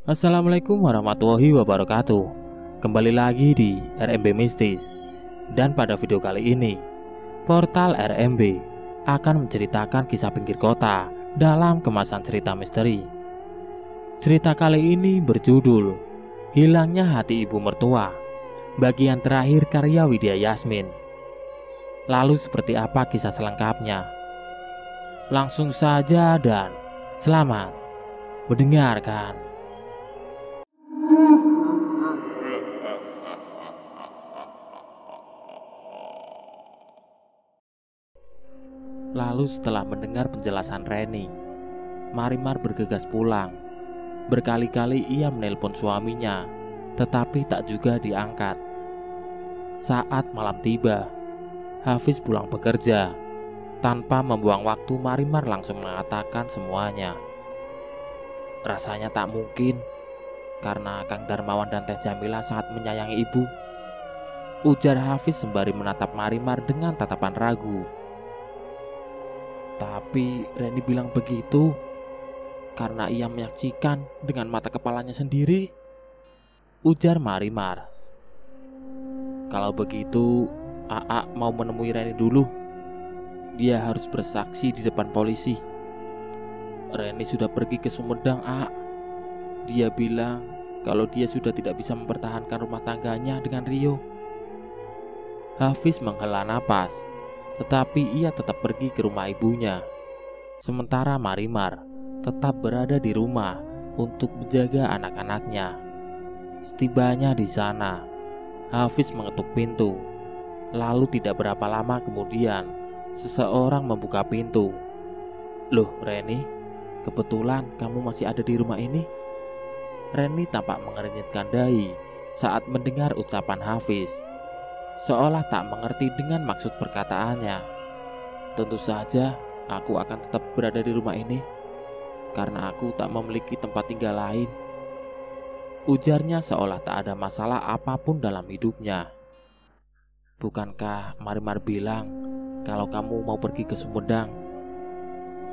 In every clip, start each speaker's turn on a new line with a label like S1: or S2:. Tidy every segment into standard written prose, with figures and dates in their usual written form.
S1: Assalamualaikum warahmatullahi wabarakatuh. Kembali lagi di RMB Mistis. Dan pada video kali ini, portal RMB akan menceritakan kisah pinggir kota dalam kemasan cerita misteri. Cerita kali ini berjudul Hilangnya Hati Ibu Mertua, bagian terakhir karya Widya Yasmin. Lalu seperti apa kisah selengkapnya? Langsung saja dan selamat mendengarkan. Lalu setelah mendengar penjelasan Reni, Marimar bergegas pulang. Berkali-kali ia menelpon suaminya, tetapi tak juga diangkat. Saat malam tiba, Hafiz pulang bekerja. Tanpa membuang waktu, Marimar langsung mengatakan semuanya. Rasanya tak mungkin, karena Kang Darmawan dan Teh Jamila sangat menyayangi ibu, ujar Hafiz sembari menatap Marimar dengan tatapan ragu. Tapi Reni bilang begitu karena ia menyaksikan dengan mata kepalanya sendiri, ujar Marimar. Kalau begitu, Aa mau menemui Reni dulu. Dia harus bersaksi di depan polisi. Reni sudah pergi ke Sumedang, A. Dia bilang kalau dia sudah tidak bisa mempertahankan rumah tangganya dengan Rio. Hafiz menghela napas, tetapi ia tetap pergi ke rumah ibunya. Sementara Marimar tetap berada di rumah untuk menjaga anak-anaknya. Setibanya di sana, Hafiz mengetuk pintu. Lalu tidak berapa lama kemudian, seseorang membuka pintu. Loh Reni, kebetulan kamu masih ada di rumah ini? Reni tampak mengernyitkan dahi saat mendengar ucapan Hafiz, seolah tak mengerti dengan maksud perkataannya. Tentu saja aku akan tetap berada di rumah ini, karena aku tak memiliki tempat tinggal lain, ujarnya seolah tak ada masalah apapun dalam hidupnya. Bukankah Marimar bilang kalau kamu mau pergi ke Sumedang?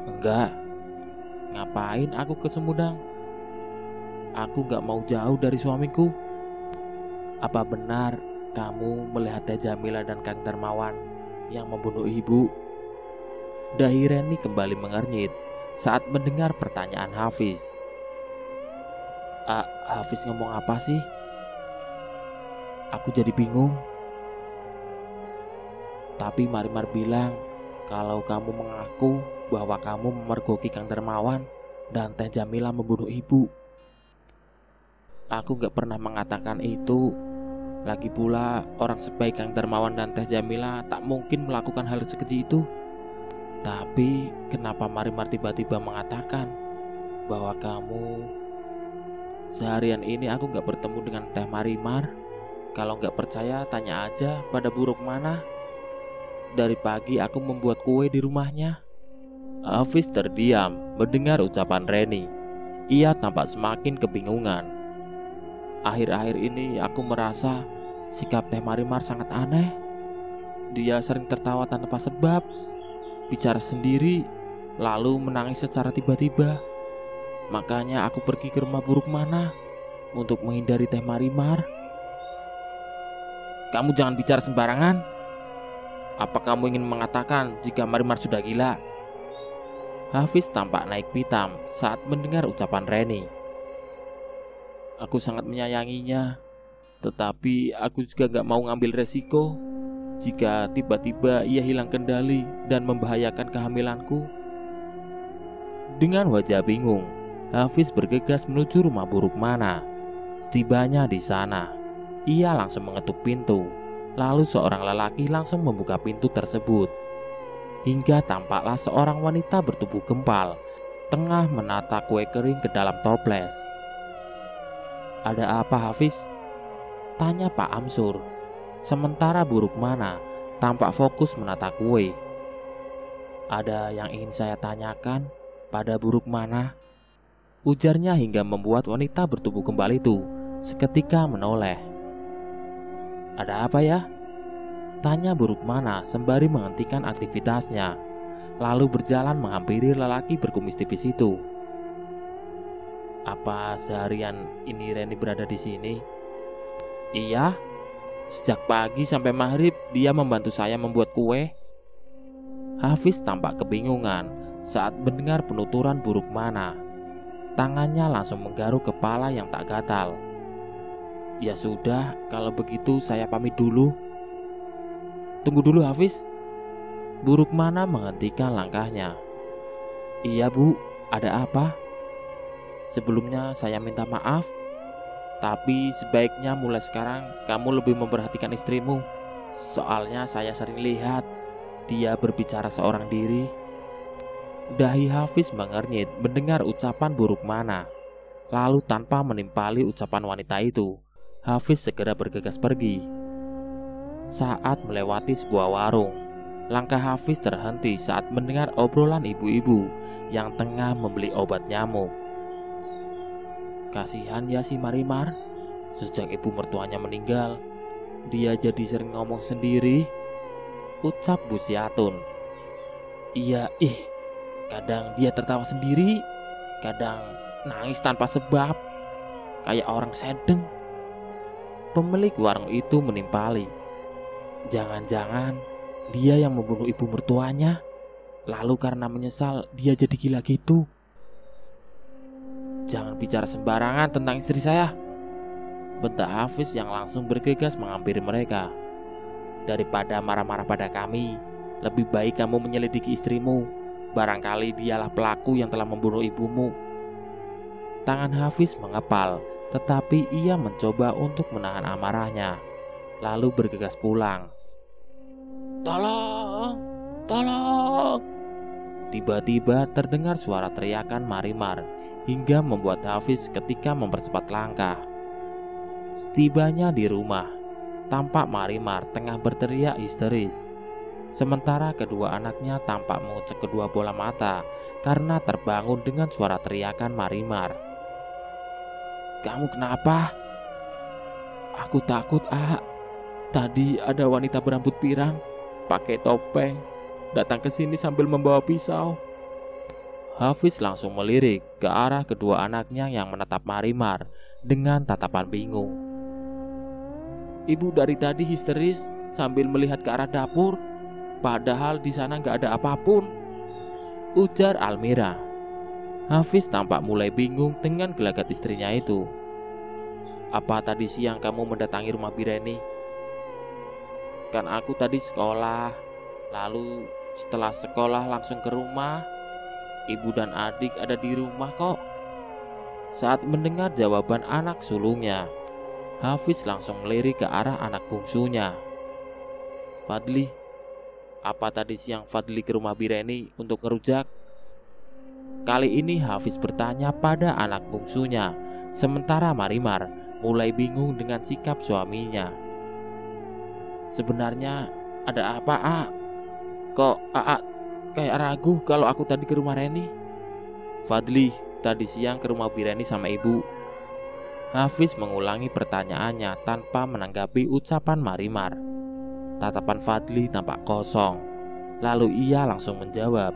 S1: Enggak. Ngapain aku ke Sumedang? Aku gak mau jauh dari suamiku. Apa benar kamu melihat Teh Jamila dan Kang Darmawan yang membunuh ibu? Dahi Reni kembali mengernyit saat mendengar pertanyaan Hafiz. Hafiz ngomong apa sih? Aku jadi bingung. Tapi Marimar bilang kalau kamu mengaku bahwa kamu memergoki Kang Darmawan dan Teh Jamila membunuh ibu. Aku gak pernah mengatakan itu. Lagi pula orang sebaik Kang Darmawan dan Teh Jamila tak mungkin melakukan hal sekeji itu. Tapi kenapa Marimar tiba-tiba mengatakan bahwa kamu... Seharian ini aku gak bertemu dengan Teh Marimar. Kalau gak percaya tanya aja pada buruk mana. Dari pagi aku membuat kue di rumahnya. Hafiz terdiam mendengar ucapan Reni. Ia tampak semakin kebingungan. Akhir-akhir ini aku merasa sikap Teh Marimar sangat aneh. Dia sering tertawa tanpa sebab, bicara sendiri, lalu menangis secara tiba-tiba. Makanya aku pergi ke rumah buruk mana untuk menghindari Teh Marimar. Kamu jangan bicara sembarangan. Apa kamu ingin mengatakan jika Marimar sudah gila? Hafiz tampak naik pitam saat mendengar ucapan Reni. Aku sangat menyayanginya, tetapi aku juga gak mau ngambil resiko jika tiba-tiba ia hilang kendali dan membahayakan kehamilanku. Dengan wajah bingung, Hafiz bergegas menuju rumah buruk mana. Setibanya di sana, ia langsung mengetuk pintu. Lalu seorang lelaki langsung membuka pintu tersebut. Hingga tampaklah seorang wanita bertubuh gempal tengah menata kue kering ke dalam toples. Ada apa Hafiz? Tanya Pak Amsur. Sementara buruk mana tampak fokus menata kue. Ada yang ingin saya tanyakan pada buruk mana? Ujarnya hingga membuat wanita bertubuh gempal itu seketika menoleh. Ada apa ya? Tanya buruk mana sembari menghentikan aktivitasnya, lalu berjalan menghampiri lelaki berkumis tipis itu. Apa seharian ini Reni berada di sini? Iya, sejak pagi sampai maghrib dia membantu saya membuat kue. Hafiz tampak kebingungan saat mendengar penuturan buruk mana. Tangannya langsung menggaruk kepala yang tak gatal. Ya sudah, kalau begitu saya pamit dulu. Tunggu dulu Hafiz. Buruk mana menghentikan langkahnya. Iya Bu, ada apa? Sebelumnya saya minta maaf, tapi sebaiknya mulai sekarang kamu lebih memperhatikan istrimu. Soalnya saya sering lihat dia berbicara seorang diri. Dahi Hafiz mengernyit mendengar ucapan buruk mana. Lalu tanpa menimpali ucapan wanita itu, Hafiz segera bergegas pergi. Saat melewati sebuah warung, langkah Hafiz terhenti saat mendengar obrolan ibu-ibu yang tengah membeli obat nyamuk. Kasihan ya si Marimar, sejak ibu mertuanya meninggal, dia jadi sering ngomong sendiri, ucap Bu Siatun. Iya, kadang dia tertawa sendiri, kadang nangis tanpa sebab, kayak orang sedeng. Pemilik warung itu menimpali. Jangan-jangan dia yang membunuh ibu mertuanya, lalu karena menyesal dia jadi gila gitu. Jangan bicara sembarangan tentang istri saya, bentak Hafiz yang langsung bergegas menghampiri mereka. Daripada marah-marah pada kami, lebih baik kamu menyelidiki istrimu. Barangkali dialah pelaku yang telah membunuh ibumu. Tangan Hafiz mengepal, tetapi ia mencoba untuk menahan amarahnya, lalu bergegas pulang. Tolong, tolong. Tiba-tiba terdengar suara teriakan Marimar hingga membuat Hafiz ketika mempercepat langkah. Setibanya di rumah, tampak Marimar tengah berteriak histeris. Sementara kedua anaknya tampak mengucek kedua bola mata karena terbangun dengan suara teriakan Marimar. Kamu kenapa? Aku takut, Tadi ada wanita berambut pirang, pakai topeng, datang ke sini sambil membawa pisau. Hafiz langsung melirik ke arah kedua anaknya yang menatap Marimar dengan tatapan bingung. Ibu dari tadi histeris sambil melihat ke arah dapur, padahal di sana gak ada apapun, ujar Almira. Hafiz tampak mulai bingung dengan gelagat istrinya itu. Apa tadi siang kamu mendatangi rumah Bireni? Kan aku tadi sekolah, lalu setelah sekolah langsung ke rumah. Ibu dan adik ada di rumah kok. Saat mendengar jawaban anak sulungnya, Hafiz langsung melirik ke arah anak bungsunya. Fadli, apa tadi siang Fadli ke rumah Bireni untuk ngerujak? Kali ini Hafiz bertanya pada anak bungsunya, sementara Marimar mulai bingung dengan sikap suaminya. Sebenarnya ada apa, Kok kayak ragu kalau aku tadi ke rumah Reni? Fadli tadi siang ke rumah Bireni sama ibu. Hafiz mengulangi pertanyaannya tanpa menanggapi ucapan Marimar. Tatapan Fadli tampak kosong. Lalu ia langsung menjawab,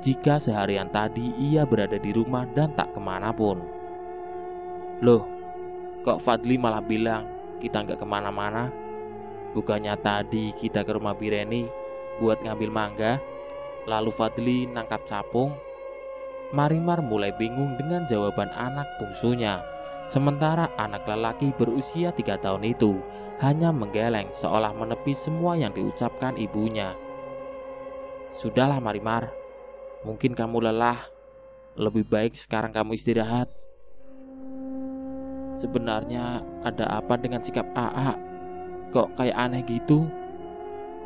S1: jika seharian tadi ia berada di rumah dan tak kemanapun. Loh, kok Fadli malah bilang kita nggak kemana-mana? Bukannya tadi kita ke rumah Bireni buat ngambil mangga, lalu Fadli nangkap capung? Marimar mulai bingung dengan jawaban anak bungsunya. Sementara anak lelaki berusia 3 tahun itu hanya menggeleng seolah menepi semua yang diucapkan ibunya. Sudahlah Marimar, mungkin kamu lelah. Lebih baik sekarang kamu istirahat. Sebenarnya ada apa dengan sikap Kok kayak aneh gitu?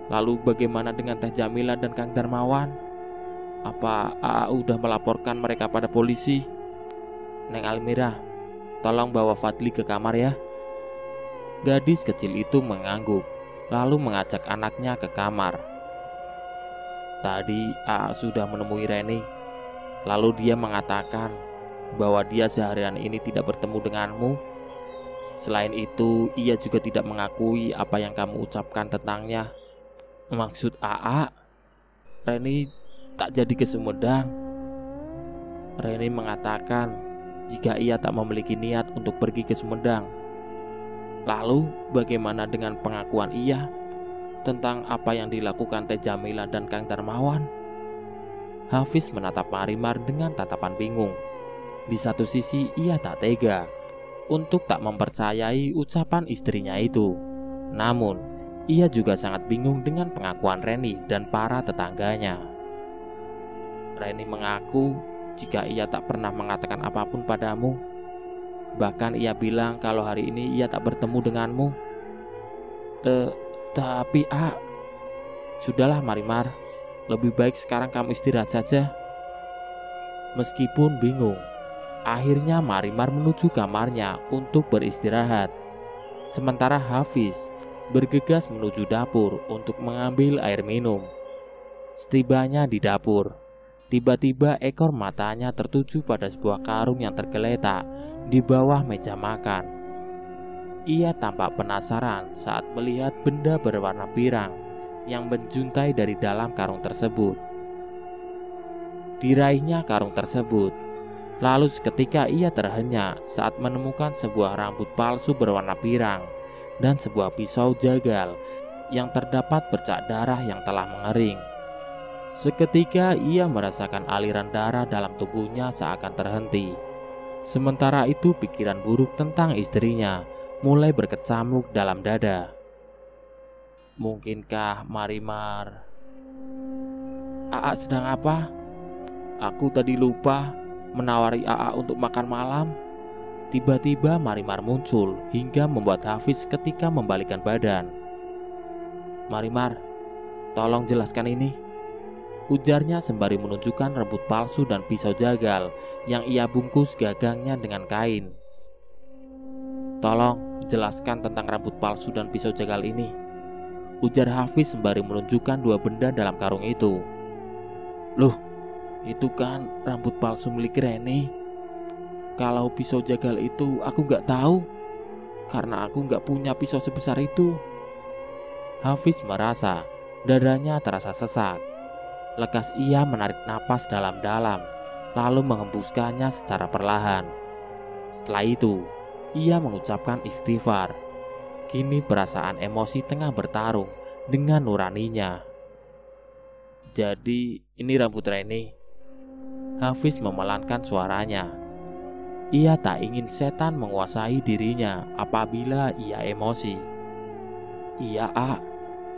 S1: Lalu bagaimana dengan Teh Jamila dan Kang Darmawan? Apa udah melaporkan mereka pada polisi? Neng Almira, tolong bawa Fadli ke kamar ya. Gadis kecil itu mengangguk, lalu mengajak anaknya ke kamar. Tadi sudah menemui Reni. Lalu dia mengatakan bahwa dia seharian ini tidak bertemu denganmu. Selain itu, ia juga tidak mengakui apa yang kamu ucapkan tentangnya. Maksud Reni tak jadi ke Sumedang. Reni mengatakan jika ia tak memiliki niat untuk pergi ke Sumedang. Lalu bagaimana dengan pengakuan ia tentang apa yang dilakukan Teh Jamila dan Kang Darmawan? Hafiz menatap Marimar dengan tatapan bingung. Di satu sisi ia tak tega untuk tak mempercayai ucapan istrinya itu. Namun, ia juga sangat bingung dengan pengakuan Reni dan para tetangganya. Reni mengaku jika ia tak pernah mengatakan apapun padamu. Bahkan ia bilang kalau hari ini ia tak bertemu denganmu. Tapi sudahlah Marimar, lebih baik sekarang kamu istirahat saja. Meskipun bingung, akhirnya Marimar menuju kamarnya untuk beristirahat. Sementara Hafiz bergegas menuju dapur untuk mengambil air minum. Setibanya di dapur, tiba-tiba ekor matanya tertuju pada sebuah karung yang tergeletak di bawah meja makan. Ia tampak penasaran saat melihat benda berwarna pirang yang menjuntai dari dalam karung tersebut. Diraihnya karung tersebut. Lalu seketika ia terhenyak saat menemukan sebuah rambut palsu berwarna pirang dan sebuah pisau jagal yang terdapat bercak darah yang telah mengering. Seketika ia merasakan aliran darah dalam tubuhnya seakan terhenti. Sementara itu pikiran buruk tentang istrinya mulai berkecamuk dalam dada. Mungkinkah Marimar? Aa sedang apa? Aku tadi lupa menawari Aa untuk makan malam. Tiba-tiba Marimar muncul hingga membuat Hafiz ketika membalikkan badan. Marimar, tolong jelaskan ini, ujarnya sembari menunjukkan rambut palsu dan pisau jagal yang ia bungkus gagangnya dengan kain. Tolong jelaskan tentang rambut palsu dan pisau jagal ini, ujar Hafiz sembari menunjukkan dua benda dalam karung itu. Loh, itu kan rambut palsu milik Reni. Kalau pisau jagal itu aku gak tahu, karena aku gak punya pisau sebesar itu. Hafiz merasa dadanya terasa sesak. Lekas ia menarik napas dalam-dalam, lalu menghembuskannya secara perlahan. Setelah itu, ia mengucapkan istighfar. Kini perasaan emosi tengah bertarung dengan nuraninya. Jadi ini rambut Reni. Hafiz memelankan suaranya. Ia tak ingin setan menguasai dirinya apabila ia emosi. Iya,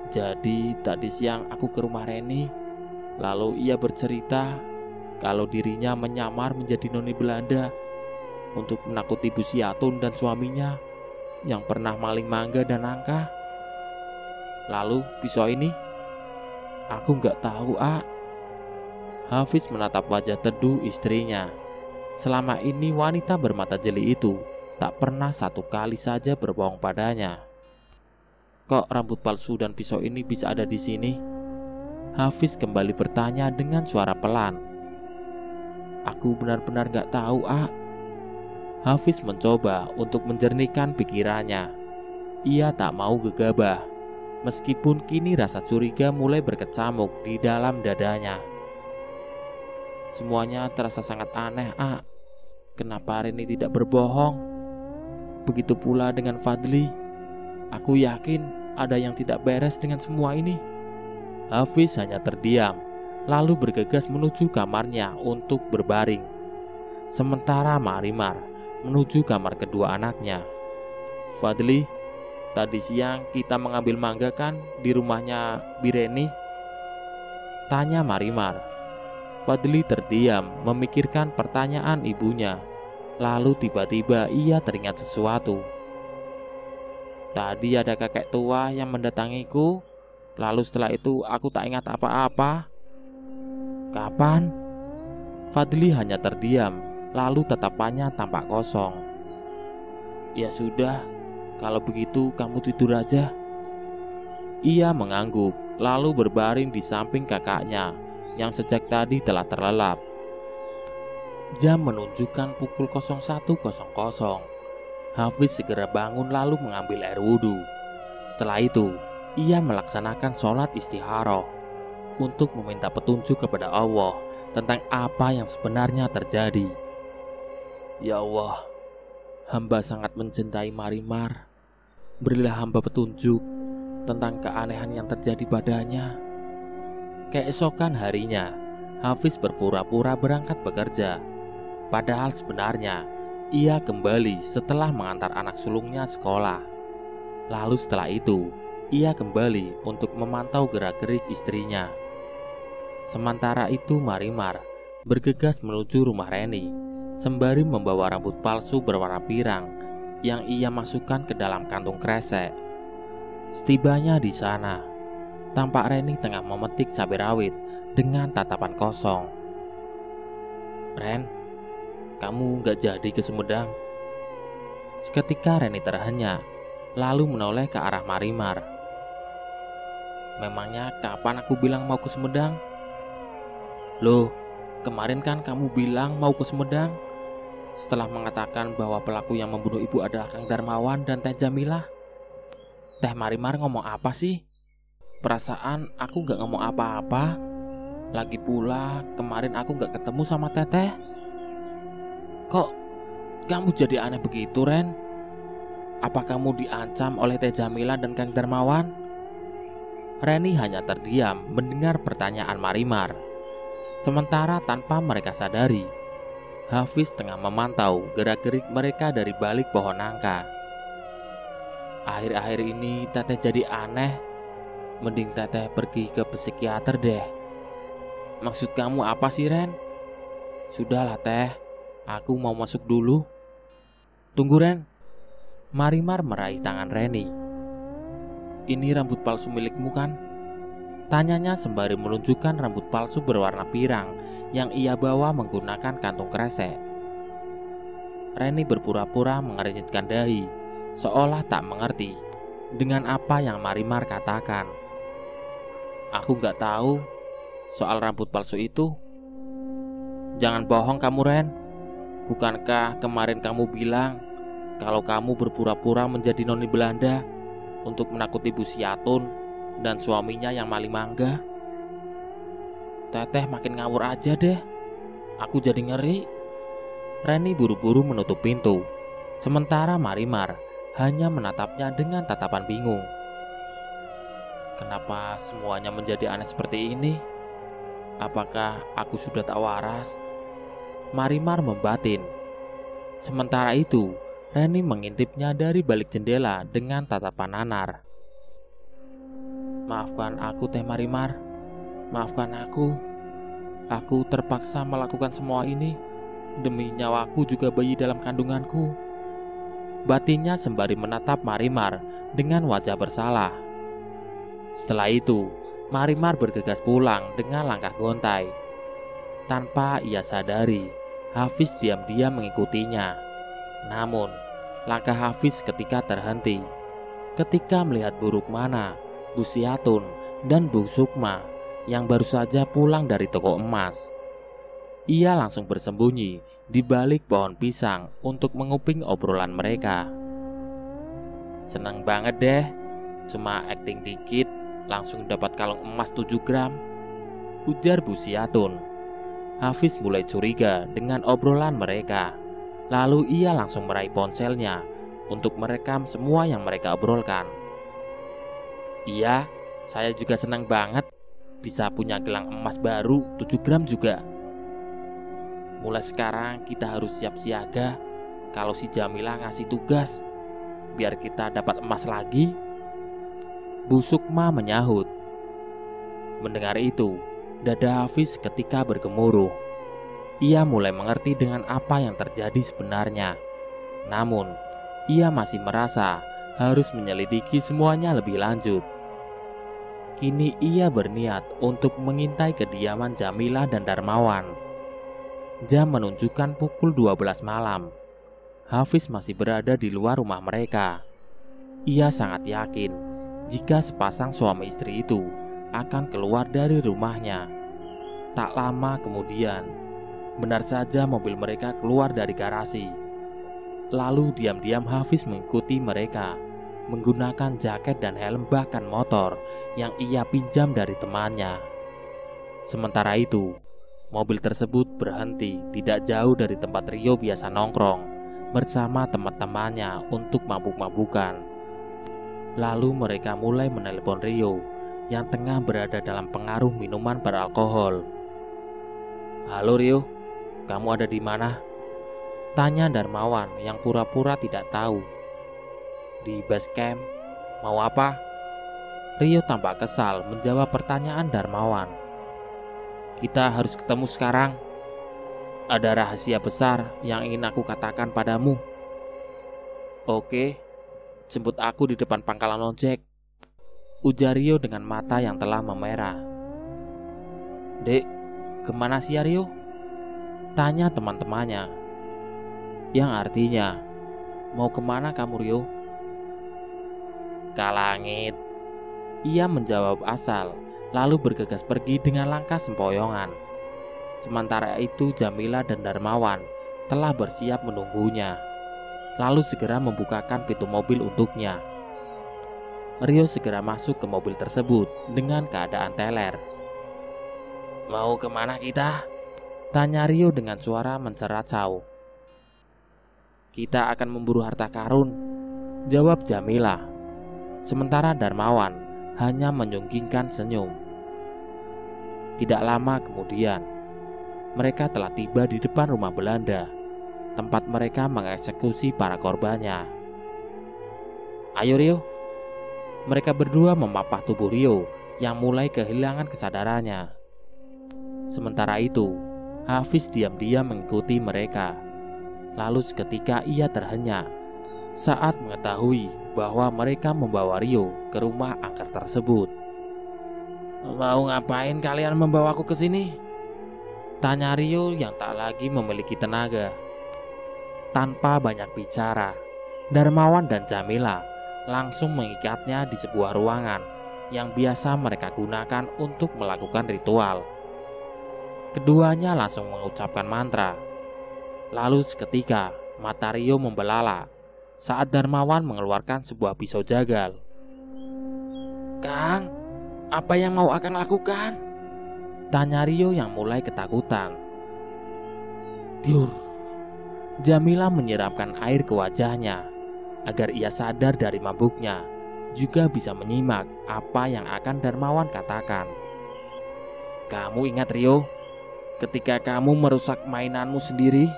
S1: jadi tadi siang aku ke rumah Reni. Lalu ia bercerita kalau dirinya menyamar menjadi noni Belanda untuk menakuti Bu Siatun dan suaminya yang pernah maling mangga dan nangka. Lalu pisau ini? Aku gak tahu, Hafiz menatap wajah teduh istrinya. Selama ini wanita bermata jeli itu tak pernah satu kali saja berbohong padanya. Kok rambut palsu dan pisau ini bisa ada di sini? Hafiz kembali bertanya dengan suara pelan. Aku benar-benar gak tahu, Hafiz mencoba untuk menjernihkan pikirannya. Ia tak mau gegabah, meskipun kini rasa curiga mulai berkecamuk di dalam dadanya. Semuanya terasa sangat aneh, Kenapa Reni tidak berbohong? Begitu pula dengan Fadli. Aku yakin ada yang tidak beres dengan semua ini. Hafiz hanya terdiam, lalu bergegas menuju kamarnya untuk berbaring. Sementara Marimar menuju kamar kedua anaknya. Fadli, tadi siang kita mengambil mangga kan di rumahnya Bireni? Tanya Marimar. Fadli terdiam memikirkan pertanyaan ibunya. Lalu tiba-tiba ia teringat sesuatu. Tadi ada kakek tua yang mendatangiku. Lalu setelah itu aku tak ingat apa-apa. Kapan? Fadli hanya terdiam, lalu tatapannya tampak kosong. Ya sudah, kalau begitu kamu tidur aja. Ia mengangguk, lalu berbaring di samping kakaknya yang sejak tadi telah terlelap. Jam menunjukkan pukul 01.00. Hafiz segera bangun lalu mengambil air wudhu. Setelah itu, ia melaksanakan sholat istikharah untuk meminta petunjuk kepada Allah tentang apa yang sebenarnya terjadi. Ya Allah, hamba sangat mencintai Marimar. Berilah hamba petunjuk tentang keanehan yang terjadi padanya. Keesokan harinya, Hafiz berpura-pura berangkat bekerja. Padahal sebenarnya ia kembali setelah mengantar anak sulungnya sekolah. Lalu setelah itu, ia kembali untuk memantau gerak-gerik istrinya. Sementara itu Marimar bergegas menuju rumah Reni sembari membawa rambut palsu berwarna pirang yang ia masukkan ke dalam kantung kresek. Setibanya di sana, tampak Reni tengah memetik cabai rawit dengan tatapan kosong. "Ren, kamu gak jadi ke Sumedang?" Seketika Reni terhenyak, lalu menoleh ke arah Marimar. "Memangnya kapan aku bilang mau ke Sumedang?" "Loh, kemarin kan kamu bilang mau ke Sumedang setelah mengatakan bahwa pelaku yang membunuh ibu adalah Kang Darmawan dan Teh Jamilah." "Teh Marimar ngomong apa sih? Perasaan aku gak ngomong apa-apa. Lagi pula kemarin aku gak ketemu sama Teteh." "Kok kamu jadi aneh begitu, Ren? Apa kamu diancam oleh Teh Jamilah dan Kang Darmawan?" Reni hanya terdiam mendengar pertanyaan Marimar. Sementara tanpa mereka sadari, Hafiz tengah memantau gerak-gerik mereka dari balik pohon nangka. "Akhir-akhir ini Teteh jadi aneh. Mending Teteh pergi ke psikiater deh." "Maksud kamu apa sih, Ren?" "Sudahlah Teh, aku mau masuk dulu." "Tunggu Ren." Marimar meraih tangan Reni. "Ini rambut palsu milikmu kan?" tanyanya sembari menunjukkan rambut palsu berwarna pirang yang ia bawa menggunakan kantung kresek. Reni berpura-pura mengernyitkan dahi, seolah tak mengerti dengan apa yang Marimar katakan. "Aku gak tahu soal rambut palsu itu." "Jangan bohong kamu, Ren. Bukankah kemarin kamu bilang kalau kamu berpura-pura menjadi noni Belanda untuk menakuti Bu Siatun dan suaminya yang maling mangga?" "Teteh makin ngawur aja deh. Aku jadi ngeri." Reni buru-buru menutup pintu, sementara Marimar hanya menatapnya dengan tatapan bingung. "Kenapa semuanya menjadi aneh seperti ini? Apakah aku sudah tak waras?" Marimar membatin. Sementara itu, Reni mengintipnya dari balik jendela dengan tatapan nanar. "Maafkan aku Teh Marimar. Maafkan aku. Aku terpaksa melakukan semua ini demi nyawaku juga bayi dalam kandunganku." Batinnya sembari menatap Marimar dengan wajah bersalah. Setelah itu, Marimar bergegas pulang dengan langkah gontai. Tanpa ia sadari, Hafiz diam-diam mengikutinya. Namun, langkah Hafiz ketika terhenti ketika melihat Bu Rukmana, Bu Siatun, dan Bu Sukma yang baru saja pulang dari toko emas. Ia langsung bersembunyi di balik pohon pisang untuk menguping obrolan mereka. "Senang banget deh, cuma akting dikit langsung dapat kalung emas 7 gram, ujar Bu Siatun. Hafiz mulai curiga dengan obrolan mereka. Lalu ia langsung meraih ponselnya untuk merekam semua yang mereka obrolkan. "Iya, saya juga senang banget bisa punya gelang emas baru 7 gram juga. Mulai sekarang kita harus siap siaga kalau si Jamila ngasih tugas biar kita dapat emas lagi," Bu Sukma menyahut. Mendengar itu, dada Hafiz ketika bergemuruh. Ia mulai mengerti dengan apa yang terjadi sebenarnya. Namun, ia masih merasa harus menyelidiki semuanya lebih lanjut. Kini ia berniat untuk mengintai kediaman Jamilah dan Darmawan. Jam menunjukkan pukul 12 malam. Hafiz masih berada di luar rumah mereka. Ia sangat yakin jika sepasang suami istri itu akan keluar dari rumahnya. Tak lama kemudian, benar saja mobil mereka keluar dari garasi. Lalu diam-diam Hafiz mengikuti mereka menggunakan jaket dan helm bahkan motor yang ia pinjam dari temannya. Sementara itu, mobil tersebut berhenti tidak jauh dari tempat Rio biasa nongkrong bersama teman-temannya untuk mabuk-mabukan. Lalu mereka mulai menelepon Rio yang tengah berada dalam pengaruh minuman beralkohol. "Halo Rio, kamu ada di mana?" tanya Darmawan yang pura-pura tidak tahu. "Di base camp. Mau apa?" Rio tampak kesal menjawab pertanyaan Darmawan. "Kita harus ketemu sekarang. Ada rahasia besar yang ingin aku katakan padamu." "Oke, jemput aku di depan pangkalan ojek," ujar Rio dengan mata yang telah memerah. "Dek, kemana sih Rio?" tanya teman-temannya. Yang artinya, "Mau kemana kamu Rio?" "Ke langit," ia menjawab asal, lalu bergegas pergi dengan langkah sempoyongan. Sementara itu Jamila dan Darmawan telah bersiap menunggunya, lalu segera membukakan pintu mobil untuknya. Rio segera masuk ke mobil tersebut dengan keadaan teler. "Mau kemana kita?" tanya Rio dengan suara menceracau. "Kita akan memburu harta karun," jawab Jamila. Sementara Darmawan hanya menyunggingkan senyum. Tidak lama kemudian, mereka telah tiba di depan rumah Belanda, tempat mereka mengeksekusi para korbannya. "Ayo Rio." Mereka berdua memapah tubuh Rio yang mulai kehilangan kesadarannya. Sementara itu, Hafiz diam-diam mengikuti mereka. Lalu seketika ia terhenyak saat mengetahui bahwa mereka membawa Rio ke rumah angker tersebut. "Mau ngapain kalian membawaku ke sini?" tanya Rio yang tak lagi memiliki tenaga. Tanpa banyak bicara, Darmawan dan Jamila langsung mengikatnya di sebuah ruangan yang biasa mereka gunakan untuk melakukan ritual. Keduanya langsung mengucapkan mantra. Lalu seketika mata Rio membelala saat Darmawan mengeluarkan sebuah pisau jagal. "Kang, apa yang mau Akang lakukan?" tanya Rio yang mulai ketakutan. "Biur." Jamila menyiramkan air ke wajahnya agar ia sadar dari mabuknya, juga bisa menyimak apa yang akan Darmawan katakan. "Kamu ingat Rio, ketika kamu merusak mainanmu sendiri,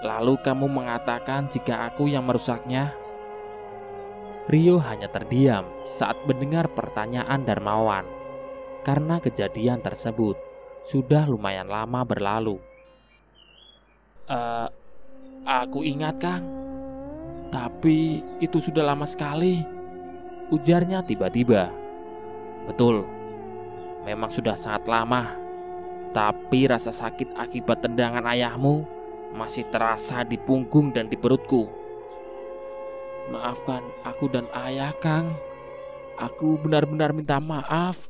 S1: lalu kamu mengatakan jika aku yang merusaknya?" Rio hanya terdiam saat mendengar pertanyaan Darmawan, karena kejadian tersebut sudah lumayan lama berlalu. Aku ingat Kang, tapi itu sudah lama sekali," ujarnya tiba-tiba. "Betul, memang sudah sangat lama, tapi rasa sakit akibat tendangan ayahmu masih terasa di punggung dan di perutku." "Maafkan aku dan ayah Kang, aku benar-benar minta maaf."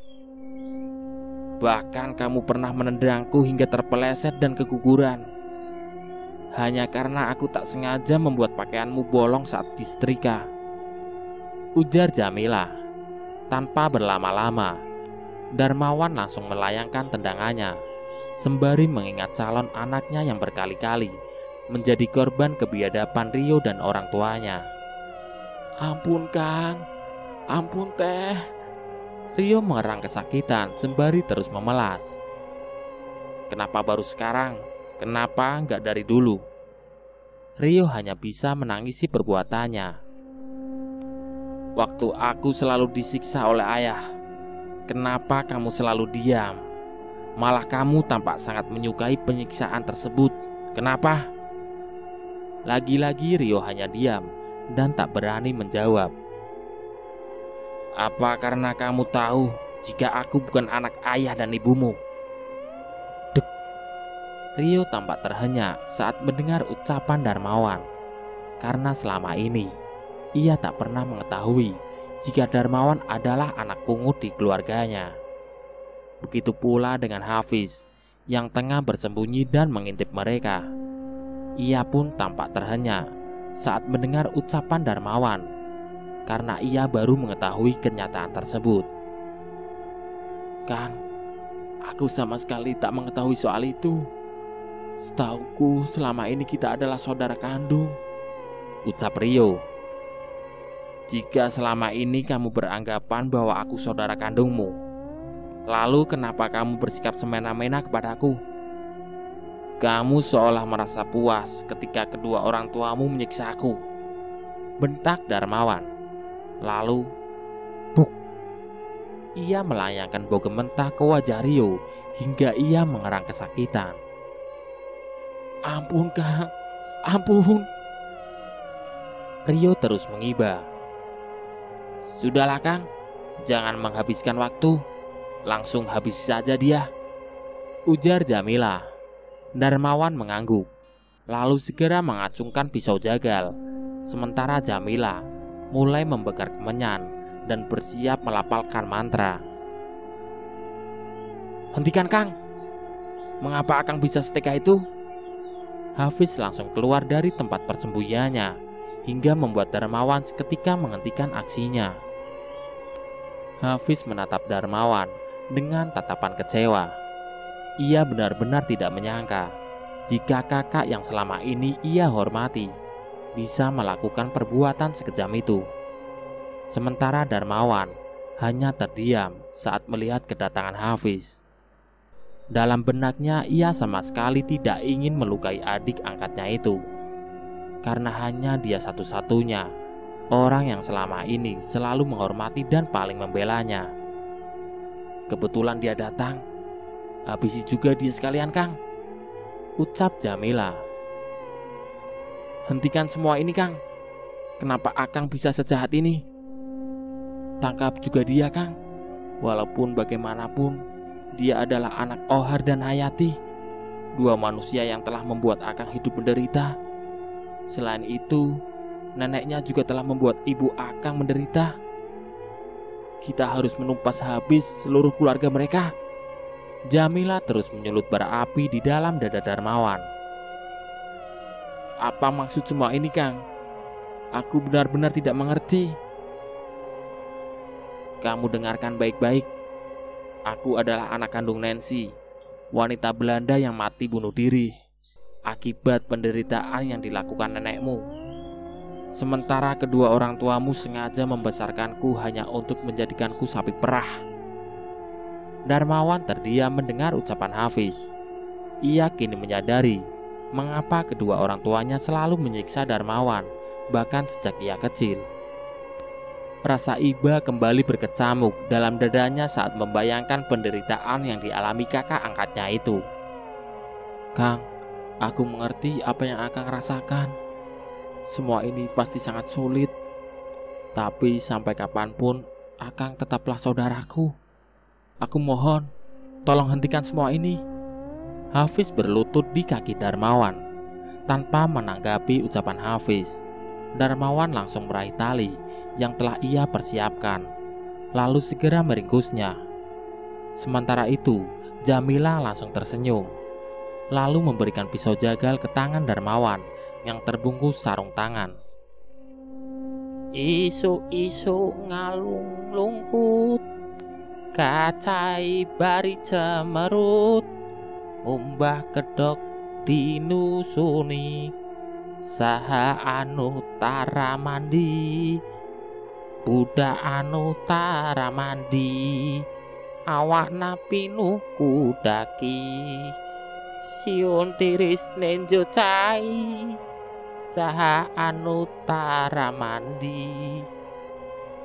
S1: "Bahkan kamu pernah menendangku hingga terpeleset dan keguguran, hanya karena aku tak sengaja membuat pakaianmu bolong saat disetrika," ujar Jamila. Tanpa berlama-lama, Darmawan langsung melayangkan tendangannya, sembari mengingat calon anaknya yang berkali-kali menjadi korban kebiadaban Rio dan orang tuanya. "Ampun Kang, ampun Teh." Rio mengerang kesakitan sembari terus memelas. "Kenapa baru sekarang? Kenapa nggak dari dulu?" Rio hanya bisa menangisi perbuatannya. "Waktu aku selalu disiksa oleh ayah, kenapa kamu selalu diam? Malah kamu tampak sangat menyukai penyiksaan tersebut. Kenapa?" Lagi-lagi Rio hanya diam dan tak berani menjawab. "Apa karena kamu tahu jika aku bukan anak ayah dan ibumu?" Rio tampak terhenyak saat mendengar ucapan Darmawan, karena selama ini ia tak pernah mengetahui jika Darmawan adalah anak pungut di keluarganya. Begitu pula dengan Hafiz yang tengah bersembunyi dan mengintip mereka. Ia pun tampak terhenyak saat mendengar ucapan Darmawan, karena ia baru mengetahui kenyataan tersebut. "Kang, Aku sama sekali tak mengetahui soal itu. Setauku selama ini kita adalah saudara kandung, ucap Rio. Jika selama ini kamu beranggapan bahwa aku saudara kandungmu, lalu kenapa kamu bersikap semena-mena kepadaku? Kamu seolah merasa puas ketika kedua orang tuamu menyiksa aku, bentak Darmawan. Lalu, buk! Ia melayangkan bogem mentah ke wajah Rio hingga ia mengerang kesakitan. Ampun Kang, ampun. Rio terus mengiba. Sudahlah Kang, jangan menghabiskan waktu, langsung habis saja dia, ujar Jamila. Darmawan mengangguk, lalu segera mengacungkan pisau jagal. Sementara Jamila mulai membakar kemenyan dan bersiap melafalkan mantra. Hentikan Kang, mengapa Akang bisa setega itu? Hafiz langsung keluar dari tempat persembunyiannya hingga membuat Darmawan seketika menghentikan aksinya. Hafiz menatap Darmawan dengan tatapan kecewa. Ia benar-benar tidak menyangka jika kakak yang selama ini ia hormati bisa melakukan perbuatan sekejam itu. Sementara Darmawan hanya terdiam saat melihat kedatangan Hafiz. Dalam benaknya ia sama sekali tidak ingin melukai adik angkatnya itu, karena hanya dia satu-satunya orang yang selama ini selalu menghormati dan paling membelanya. Kebetulan dia datang, habisi juga dia sekalian Kang, ucap Jamila. Hentikan semua ini Kang, kenapa Akang bisa sejahat ini? Tangkap juga dia Kang, walaupun bagaimanapun dia adalah anak Ohar dan Hayati, dua manusia yang telah membuat Akang hidup menderita. Selain itu, neneknya juga telah membuat ibu Akang menderita. Kita harus menumpas habis seluruh keluarga mereka. Jamila terus menyulut bara api di dalam dada Darmawan. Apa maksud semua ini Kang? Aku benar-benar tidak mengerti. Kamu dengarkan baik-baik. Aku adalah anak kandung Nancy, wanita Belanda yang mati bunuh diri akibat penderitaan yang dilakukan nenekmu. Sementara kedua orang tuamu sengaja membesarkanku hanya untuk menjadikanku sapi perah. Darmawan terdiam mendengar ucapan Hafiz. Ia kini menyadari mengapa kedua orang tuanya selalu menyiksa Darmawan, bahkan sejak ia kecil. Rasa iba kembali berkecamuk dalam dadanya saat membayangkan penderitaan yang dialami kakak angkatnya itu. Kang, aku mengerti apa yang Akang rasakan. Semua ini pasti sangat sulit. Tapi sampai kapanpun, Akang tetaplah saudaraku. Aku mohon, tolong hentikan semua ini. Hafiz berlutut di kaki Darmawan. Tanpa menanggapi ucapan Hafiz, Darmawan langsung meraih tali yang telah ia persiapkan, lalu segera meringkusnya. Sementara itu, Jamila langsung tersenyum, lalu memberikan pisau jagal ke tangan Darmawan yang terbungkus sarung tangan. Isu-isu ngalung lungkut, kacai bari cemerut, umbah kedok dinusuni, saha anu tara mandi, budak anu tara mandi, awak napinu kudaki, siun tiris nenjo cai, saha anu tara mandi.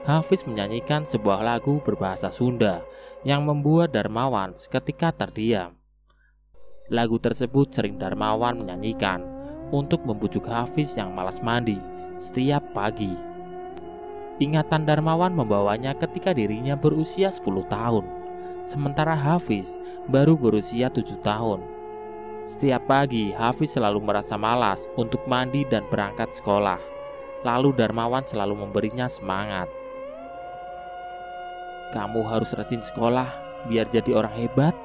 S1: Hafiz menyanyikan sebuah lagu berbahasa Sunda yang membuat Darmawan seketika terdiam. Lagu tersebut sering Darmawan menyanyikan untuk membujuk Hafiz yang malas mandi setiap pagi. Ingatan Darmawan membawanya ketika dirinya berusia 10 tahun, sementara Hafiz baru berusia 7 tahun. Setiap pagi Hafiz selalu merasa malas untuk mandi dan berangkat sekolah. Lalu Darmawan selalu memberinya semangat. Kamu harus rajin sekolah biar jadi orang hebat.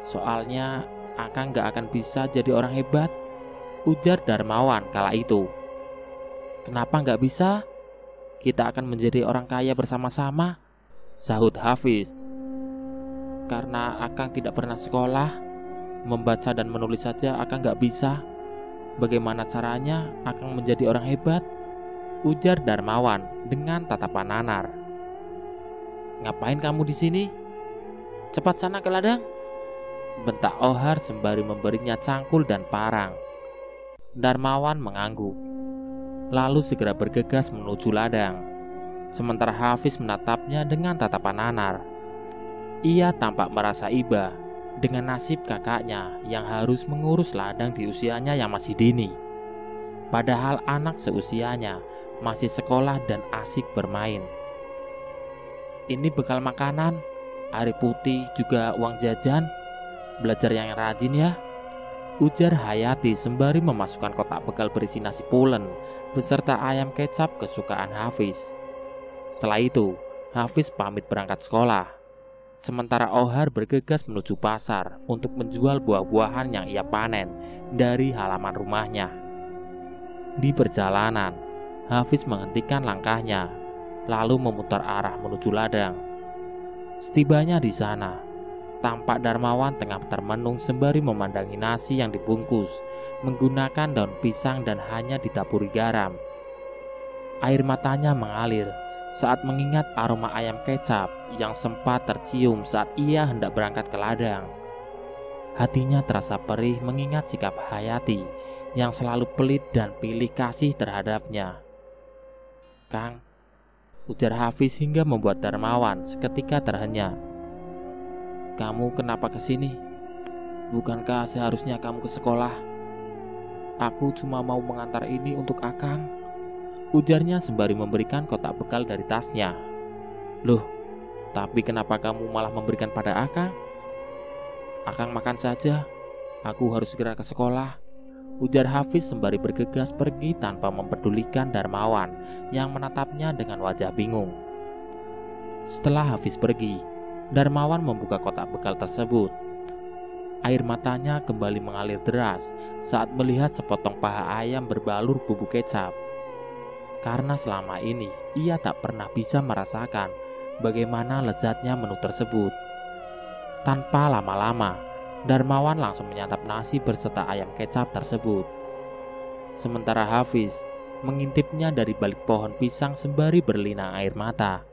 S1: Soalnya Akang gak akan bisa jadi orang hebat, ujar Darmawan kala itu. Kenapa gak bisa? Kita akan menjadi orang kaya bersama-sama, sahut Hafiz. Karena Akang tidak pernah sekolah, membaca dan menulis saja Akang gak bisa. Bagaimana caranya Akang menjadi orang hebat? Ujar Darmawan dengan tatapan nanar. Ngapain kamu di sini? Cepat sana ke ladang, bentak Ohar sembari memberinya cangkul dan parang. Darmawan mengangguk, lalu segera bergegas menuju ladang. Sementara Hafiz menatapnya dengan tatapan nanar. Ia tampak merasa iba dengan nasib kakaknya yang harus mengurus ladang di usianya yang masih dini. Padahal anak seusianya masih sekolah dan asik bermain. Ini bekal makanan, air putih juga uang jajan. Belajar yang rajin ya, ujar Hayati sembari memasukkan kotak bekal berisi nasi pulen beserta ayam kecap kesukaan Hafiz. Setelah itu, Hafiz pamit berangkat sekolah. Sementara Ohar bergegas menuju pasar untuk menjual buah-buahan yang ia panen dari halaman rumahnya. Di perjalanan, Hafiz menghentikan langkahnya, lalu memutar arah menuju ladang. Setibanya di sana, tampak Darmawan tengah termenung sembari memandangi nasi yang dibungkus menggunakan daun pisang dan hanya ditaburi garam. Air matanya mengalir saat mengingat aroma ayam kecap yang sempat tercium saat ia hendak berangkat ke ladang. Hatinya terasa perih mengingat sikap Hayati yang selalu pelit dan pilih kasih terhadapnya. Kang, ujar Hafiz hingga membuat Darmawan seketika terhenyak. Kamu kenapa kesini? Bukankah seharusnya kamu ke sekolah? Aku cuma mau mengantar ini untuk Akang, ujarnya sembari memberikan kotak bekal dari tasnya. Loh, tapi kenapa kamu malah memberikan pada Akang? Akang makan saja, aku harus segera ke sekolah, ujar Hafiz sembari bergegas pergi tanpa mempedulikan Darmawan yang menatapnya dengan wajah bingung. Setelah Hafiz pergi, Darmawan membuka kotak bekal tersebut. Air matanya kembali mengalir deras saat melihat sepotong paha ayam berbalur bubuk kecap. Karena selama ini ia tak pernah bisa merasakan bagaimana lezatnya menu tersebut. Tanpa lama-lama, Darmawan langsung menyantap nasi berserta ayam kecap tersebut. Sementara Hafiz mengintipnya dari balik pohon pisang sembari berlinang air mata.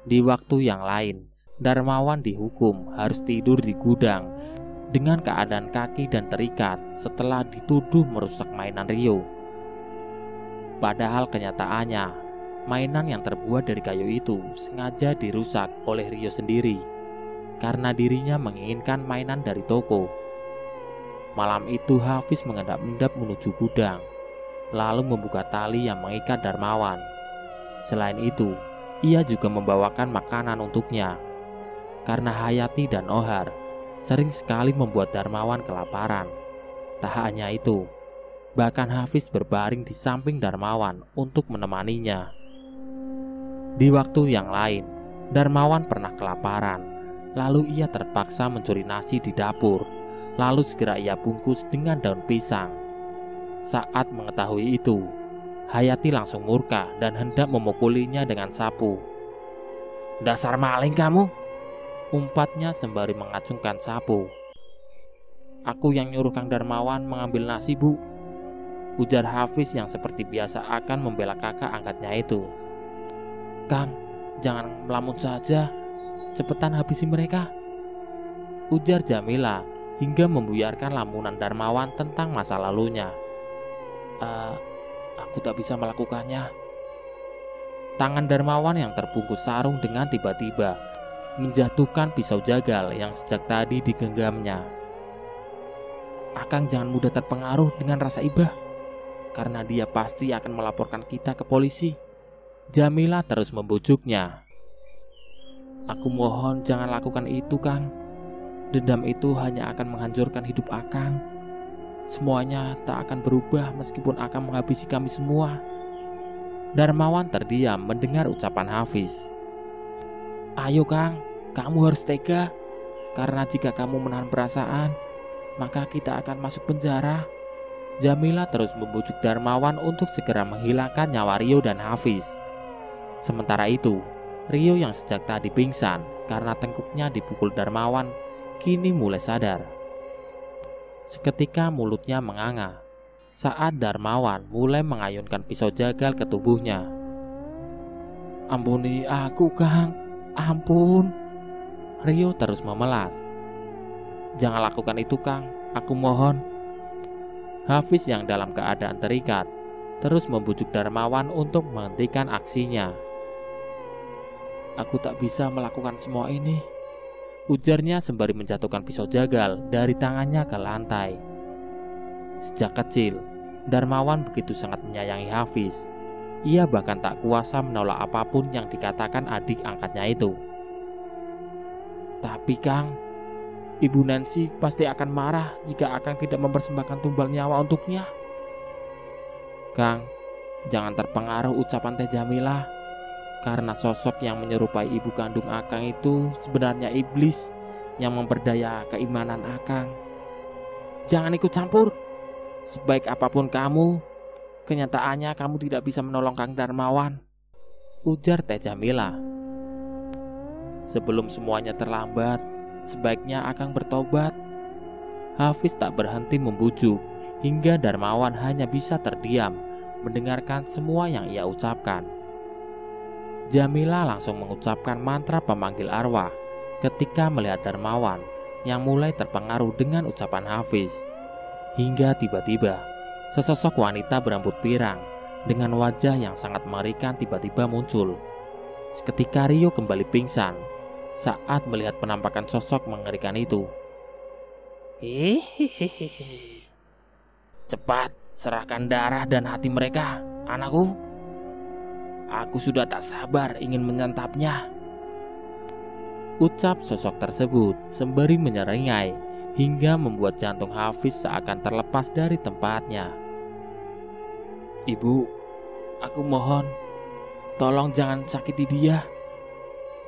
S1: Di waktu yang lain, Darmawan dihukum harus tidur di gudang dengan keadaan kaki dan terikat setelah dituduh merusak mainan Rio. Padahal kenyataannya, mainan yang terbuat dari kayu itu sengaja dirusak oleh Rio sendiri karena dirinya menginginkan mainan dari toko. Malam itu Hafiz mengendap-endap menuju gudang, lalu membuka tali yang mengikat Darmawan. Selain itu, ia juga membawakan makanan untuknya, karena Hayati dan Ohar sering sekali membuat Darmawan kelaparan. Tak hanya itu, bahkan Hafiz berbaring di samping Darmawan untuk menemaninya. Di waktu yang lain, Darmawan pernah kelaparan. Lalu ia terpaksa mencuri nasi di dapur, lalu segera ia bungkus dengan daun pisang. Saat mengetahui itu, Hayati langsung murka dan hendak memukulinya dengan sapu. Dasar maling kamu, umpatnya sembari mengacungkan sapu. Aku yang nyuruh Kang Darmawan mengambil nasi, Bu, ujar Hafiz yang seperti biasa akan membela kakak angkatnya itu. Kang, jangan melamun saja, cepetan habisi mereka, ujar Jamila hingga membuyarkan lamunan Darmawan tentang masa lalunya. Aku tak bisa melakukannya. Tangan Darmawan yang terbungkus sarung dengan tiba-tiba menjatuhkan pisau jagal yang sejak tadi digenggamnya. Akang jangan mudah terpengaruh dengan rasa iba, karena dia pasti akan melaporkan kita ke polisi. Jamila terus membujuknya. Aku mohon jangan lakukan itu, Kang. Dendam itu hanya akan menghancurkan hidup Akang. Semuanya tak akan berubah meskipun Akang menghabisi kami semua. Darmawan terdiam mendengar ucapan Hafiz. Ayo Kang, kamu harus tega. Karena jika kamu menahan perasaan, maka kita akan masuk penjara. Jamila terus membujuk Darmawan untuk segera menghilangkan nyawa Rio dan Hafiz. Sementara itu, Rio yang sejak tadi pingsan karena tengkuknya dipukul Darmawan kini mulai sadar. Seketika mulutnya menganga saat Darmawan mulai mengayunkan pisau jagal ke tubuhnya. "Ampuni aku, Kang. Ampun." Rio terus memelas. "Jangan lakukan itu, Kang. Aku mohon." Hafiz yang dalam keadaan terikat terus membujuk Darmawan untuk menghentikan aksinya. "Aku tak bisa melakukan semua ini," ujarnya sembari menjatuhkan pisau jagal dari tangannya ke lantai. Sejak kecil, Darmawan begitu sangat menyayangi Hafiz. Ia bahkan tak kuasa menolak apapun yang dikatakan adik angkatnya itu. "Tapi Kang, Ibu Nancy pasti akan marah jika Akang tidak mempersembahkan tumbal nyawa untuknya." "Kang, jangan terpengaruh ucapan Teh Jamilah. Karena sosok yang menyerupai ibu kandung Akang itu sebenarnya iblis yang memperdaya keimanan Akang. Jangan ikut campur. Sebaik apapun kamu, kenyataannya kamu tidak bisa menolong Kang Darmawan," ujar Teh Jamilah. "Sebelum semuanya terlambat, sebaiknya Akang bertobat." Hafiz tak berhenti membujuk hingga Darmawan hanya bisa terdiam mendengarkan semua yang ia ucapkan. Jamilah langsung mengucapkan mantra pemanggil arwah ketika melihat Darmawan yang mulai terpengaruh dengan ucapan Hafiz. Hingga tiba-tiba sesosok wanita berambut pirang dengan wajah yang sangat mengerikan tiba-tiba muncul. Seketika Rio kembali pingsan saat melihat penampakan sosok mengerikan itu. "Hehehe. Cepat serahkan darah dan hati mereka, anakku. Aku sudah tak sabar ingin menyantapnya," ucap sosok tersebut sembari menyeringai hingga membuat jantung Hafiz seakan terlepas dari tempatnya. "Ibu, aku mohon, tolong jangan sakiti dia."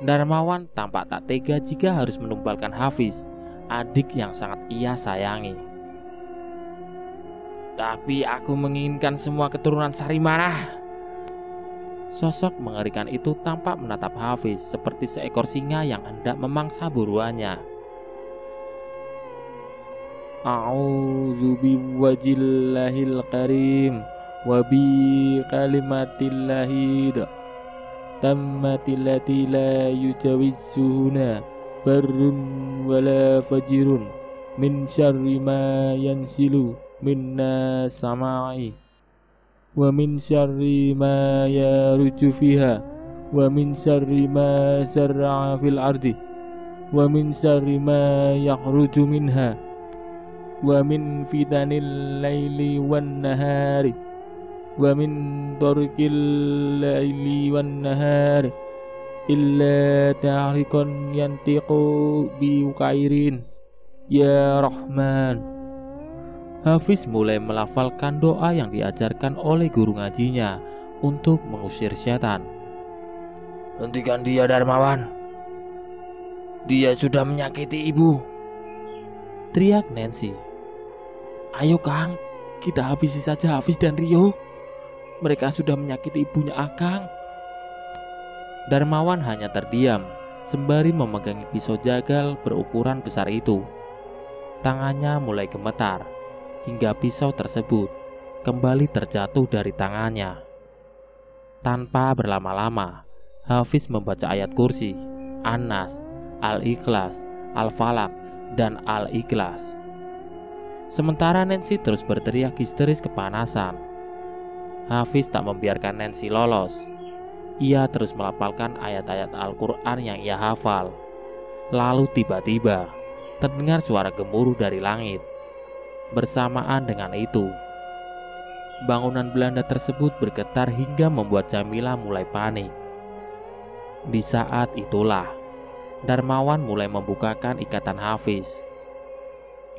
S1: Darmawan tampak tak tega jika harus menumbalkan Hafiz, adik yang sangat ia sayangi. "Tapi aku menginginkan semua keturunan Sarimanah." Sosok mengerikan itu tampak menatap Hafiz seperti seekor singa yang hendak memangsa buruannya. "A'udzu biwajhillahil karim wa bi kalimatillahi tammatillati la yujawizuhuna barrun wala fajirun min syarri ma yansilu minna sama'i wa min syarri ma yaruju fiha wa min syarri ma zar'a fil ardi wa min syarri ma yakhruju minha wa min fitanil laili wan nahari wa min turqil laili wan nahari illa ta'rikun yantiqu bi khairin ya Rahman." Hafiz mulai melafalkan doa yang diajarkan oleh guru ngajinya untuk mengusir setan. "Hentikan dia, Darmawan. Dia sudah menyakiti ibu," teriak Nancy. "Ayo Kang, kita habisi saja Hafiz dan Rio. Mereka sudah menyakiti ibunya Akang." Darmawan hanya terdiam sembari memegangi pisau jagal berukuran besar itu. Tangannya mulai gemetar hingga pisau tersebut kembali terjatuh dari tangannya. Tanpa berlama-lama, Hafiz membaca ayat kursi, An-Nas, Al-Ikhlas, Al-Falaq, dan Al-Ikhlas. Sementara Nancy terus berteriak histeris kepanasan. Hafiz tak membiarkan Nancy lolos. Ia terus melafalkan ayat-ayat Al-Quran yang ia hafal. Lalu tiba-tiba terdengar suara gemuruh dari langit. Bersamaan dengan itu, bangunan Belanda tersebut bergetar hingga membuat Jamilah mulai panik. Di saat itulah Darmawan mulai membukakan ikatan Hafiz.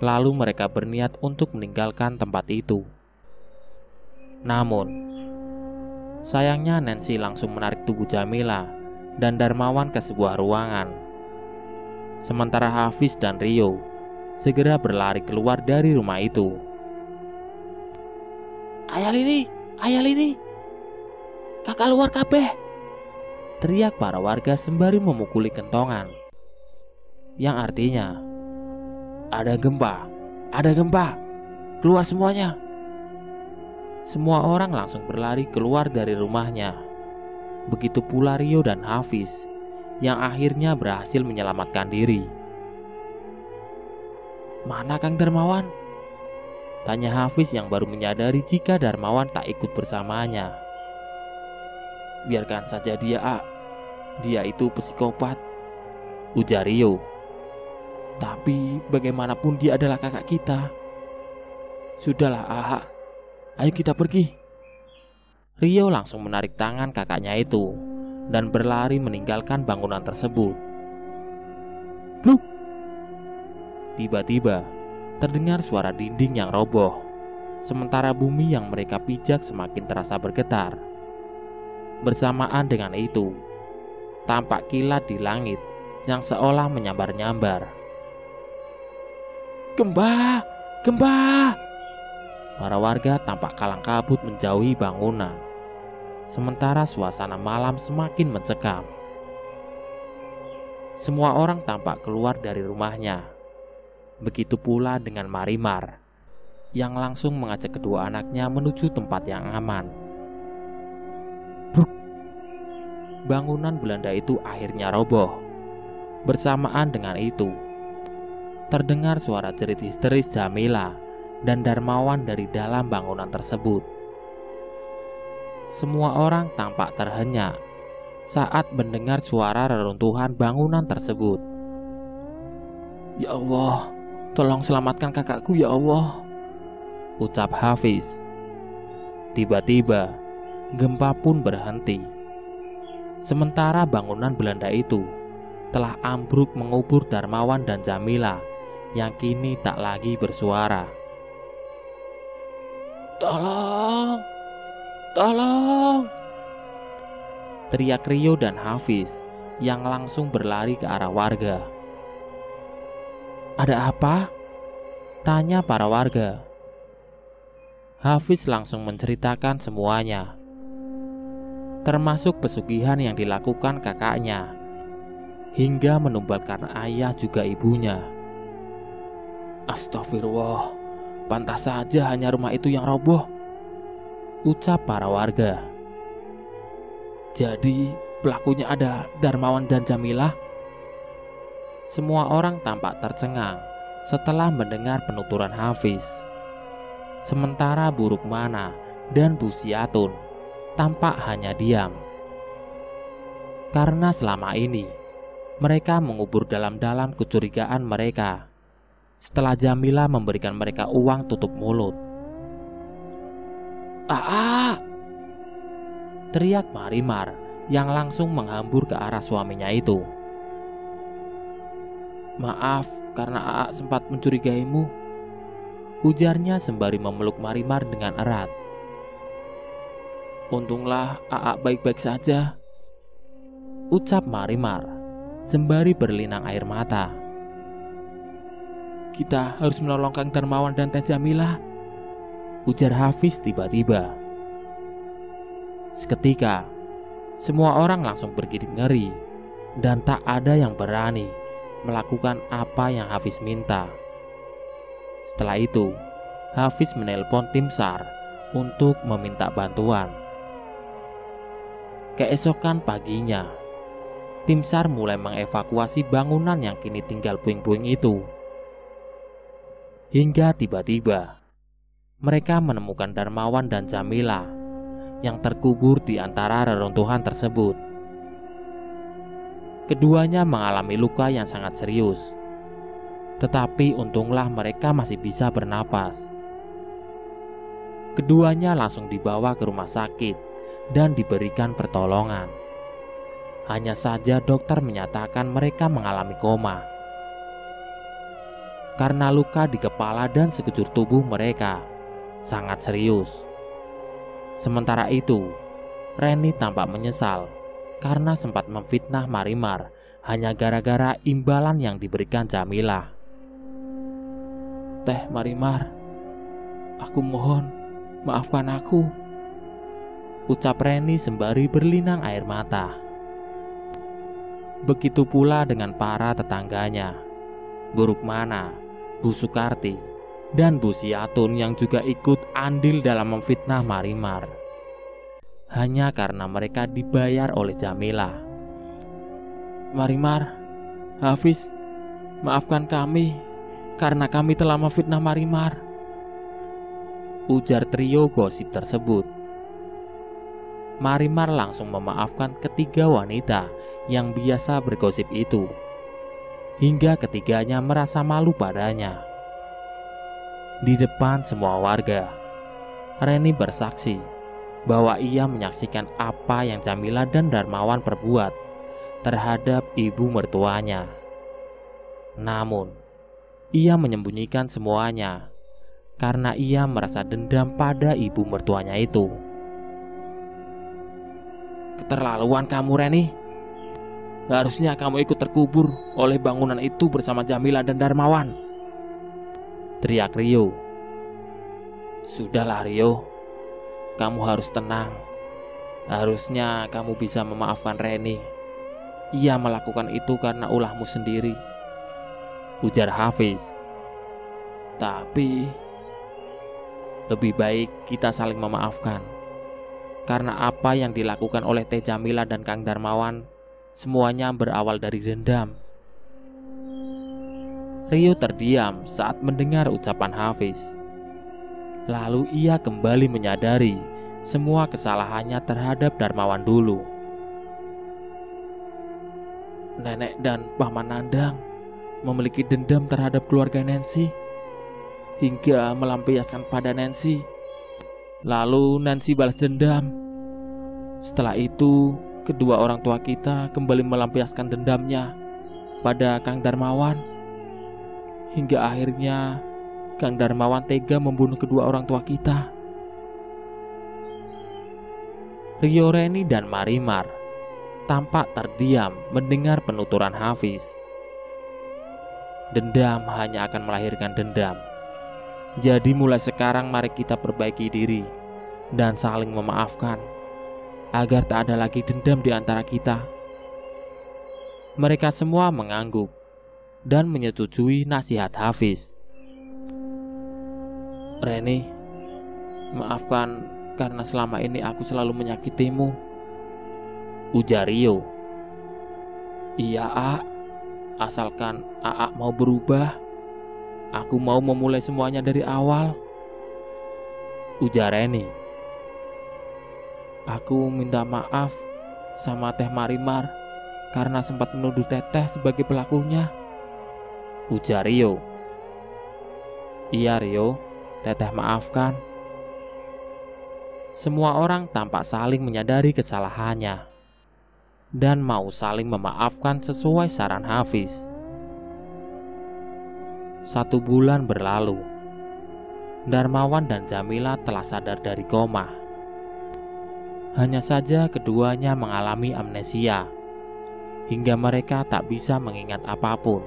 S1: Lalu mereka berniat untuk meninggalkan tempat itu. Namun sayangnya Nancy langsung menarik tubuh Jamilah dan Darmawan ke sebuah ruangan. Sementara Hafiz dan Rio segera berlari keluar dari rumah itu. Ayah Lini, kakak luar kabeh!" teriak para warga sembari memukuli kentongan. yang artinya, ada gempa, keluar semuanya. Semua orang langsung berlari keluar dari rumahnya. Begitu pula Rio dan Hafiz, yang akhirnya berhasil menyelamatkan diri. "Mana Kang Darmawan?" tanya Hafiz yang baru menyadari jika Darmawan tak ikut bersamanya. "Biarkan saja dia, A. Dia itu psikopat," ujar Rio. "Tapi bagaimanapun dia adalah kakak kita." "Sudahlah, A. Ayo kita pergi." Rio langsung menarik tangan kakaknya itu dan berlari meninggalkan bangunan tersebut. Bluk! Tiba-tiba terdengar suara dinding yang roboh, sementara bumi yang mereka pijak semakin terasa bergetar. Bersamaan dengan itu, tampak kilat di langit yang seolah menyambar-nyambar. "Gempa! Gempa!" Para warga tampak kalang kabut menjauhi bangunan, sementara suasana malam semakin mencekam. Semua orang tampak keluar dari rumahnya. Begitu pula dengan Marimar, yang langsung mengajak kedua anaknya menuju tempat yang aman. Bruk! Bangunan Belanda itu akhirnya roboh. Bersamaan dengan itu, terdengar suara jerit histeris Jamila dan Darmawan dari dalam bangunan tersebut. Semua orang tampak terhenyak saat mendengar suara reruntuhan bangunan tersebut. "Ya Allah, tolong selamatkan kakakku ya Allah," ucap Hafiz. Tiba-tiba gempa pun berhenti. Sementara bangunan Belanda itu telah ambruk mengubur Darmawan dan Jamila yang kini tak lagi bersuara. "Tolong! Tolong!" teriak Rio dan Hafiz yang langsung berlari ke arah warga. "Ada apa?" tanya para warga. Hafiz langsung menceritakan semuanya, termasuk pesugihan yang dilakukan kakaknya, hingga menumbalkan ayah juga ibunya. "Astagfirullah, pantas saja hanya rumah itu yang roboh," ucap para warga. "Jadi pelakunya ada Darmawan dan Jamila?" Semua orang tampak tercengang setelah mendengar penuturan Hafiz. Sementara Buruk Mana dan Busiatun tampak hanya diam. Karena selama ini mereka mengubur dalam-dalam kecurigaan mereka setelah Jamila memberikan mereka uang tutup mulut. "Aa!" teriak Marimar yang langsung menghambur ke arah suaminya itu. "Maaf karena Aa sempat mencurigaimu," ujarnya sembari memeluk Marimar dengan erat. "Untunglah Aa baik-baik saja," ucap Marimar sembari berlinang air mata. "Kita harus menolong Kang Darmawan dan Teh Jamila," ujar Hafiz tiba-tiba. Seketika, semua orang langsung bergidik ngeri dan tak ada yang berani melakukan apa yang Hafiz minta. Setelah itu, Hafiz menelpon tim SAR untuk meminta bantuan. Keesokan paginya, tim SAR mulai mengevakuasi bangunan yang kini tinggal puing-puing itu. Hingga tiba-tiba, mereka menemukan Darmawan dan Jamila yang terkubur di antara reruntuhan tersebut. Keduanya mengalami luka yang sangat serius, tetapi untunglah mereka masih bisa bernapas. Keduanya langsung dibawa ke rumah sakit dan diberikan pertolongan. Hanya saja dokter menyatakan mereka mengalami koma karena luka di kepala dan sekujur tubuh mereka sangat serius. Sementara itu, Reni tampak menyesal karena sempat memfitnah Marimar hanya gara-gara imbalan yang diberikan Jamila. "Teh Marimar, aku mohon maafkan aku," ucap Reni sembari berlinang air mata. Begitu pula dengan para tetangganya. Bu Rukmana, Bu Sukarti, dan Bu Siatun yang juga ikut andil dalam memfitnah Marimar. Hanya karena mereka dibayar oleh Jamila. Marimar, Hafiz, maafkan kami karena kami telah memfitnah Marimar, ujar trio gosip tersebut. Marimar langsung memaafkan ketiga wanita yang biasa bergosip itu, hingga ketiganya merasa malu padanya. Di depan semua warga, Reni bersaksi bahwa ia menyaksikan apa yang Jamila dan Darmawan perbuat terhadap ibu mertuanya. Namun, ia menyembunyikan semuanya karena ia merasa dendam pada ibu mertuanya itu. Keterlaluan kamu, Reni. Harusnya kamu ikut terkubur oleh bangunan itu bersama Jamila dan Darmawan, teriak Rio. Sudahlah Rio, kamu harus tenang. Harusnya kamu bisa memaafkan Reni. Ia melakukan itu karena ulahmu sendiri, ujar Hafiz. Tapi lebih baik kita saling memaafkan, karena apa yang dilakukan oleh Teh Jamila dan Kang Darmawan semuanya berawal dari dendam. Rio terdiam saat mendengar ucapan Hafiz. Lalu ia kembali menyadari semua kesalahannya terhadap Darmawan dulu. Nenek dan Paman Nandang memiliki dendam terhadap keluarga Nancy, hingga melampiaskan pada Nancy. Lalu Nancy balas dendam. Setelah itu, kedua orang tua kita kembali melampiaskan dendamnya pada Kang Darmawan, hingga akhirnya Kang Darmawan tega membunuh kedua orang tua kita. Rio, Reni, dan Marimar tampak terdiam mendengar penuturan Hafiz. Dendam hanya akan melahirkan dendam. Jadi mulai sekarang mari kita perbaiki diri dan saling memaafkan, agar tak ada lagi dendam di antara kita. Mereka semua mengangguk dan menyetujui nasihat Hafiz. Reni, maafkan karena selama ini aku selalu menyakitimu, ujar Rio. Iya, A. Asalkan A mau berubah, aku mau memulai semuanya dari awal, ujar Reni. Aku minta maaf sama Teh Marimar karena sempat menuduh Teteh sebagai pelakunya, ujar Rio. Iya Rio, Teteh maafkan. Semua orang tampak saling menyadari kesalahannya dan mau saling memaafkan sesuai saran Hafiz. 1 bulan berlalu. Darmawan dan Jamila telah sadar dari koma. Hanya saja keduanya mengalami amnesia, hingga mereka tak bisa mengingat apapun,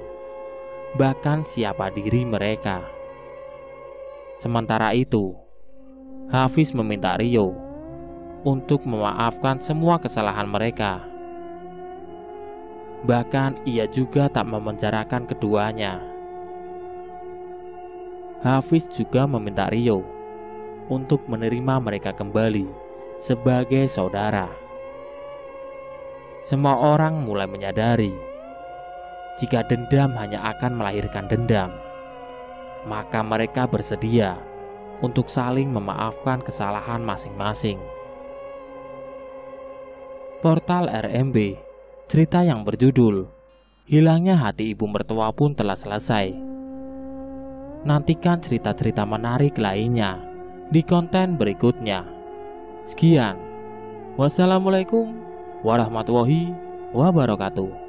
S1: bahkan siapa diri mereka. Sementara itu, Hafiz meminta Rio untuk memaafkan semua kesalahan mereka. Bahkan ia juga tak memenjarakan keduanya. Hafiz juga meminta Rio untuk menerima mereka kembali sebagai saudara. Semua orang mulai menyadari jika dendam hanya akan melahirkan dendam, maka mereka bersedia untuk saling memaafkan kesalahan masing-masing. Portal RMB, cerita yang berjudul Hilangnya Hati Ibu Mertua pun telah selesai. Nantikan cerita-cerita menarik lainnya di konten berikutnya. Sekian. Wassalamualaikum warahmatullahi wabarakatuh.